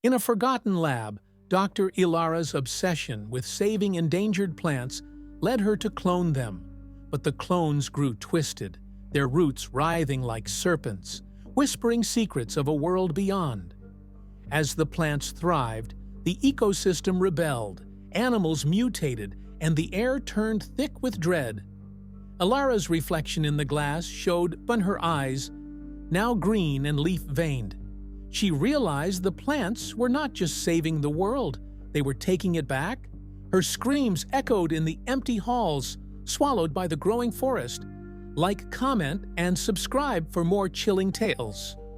In a forgotten lab, Dr. Ilara's obsession with saving endangered plants led her to clone them. But the clones grew twisted, their roots writhing like serpents, whispering secrets of a world beyond. As the plants thrived, the ecosystem rebelled, animals mutated, and the air turned thick with dread. Ilara's reflection in the glass showed but her eyes, now green and leaf-veined. She realized the plants were not just saving the world, they were taking it back. Her screams echoed in the empty halls, swallowed by the growing forest. Like, comment, and subscribe for more chilling tales.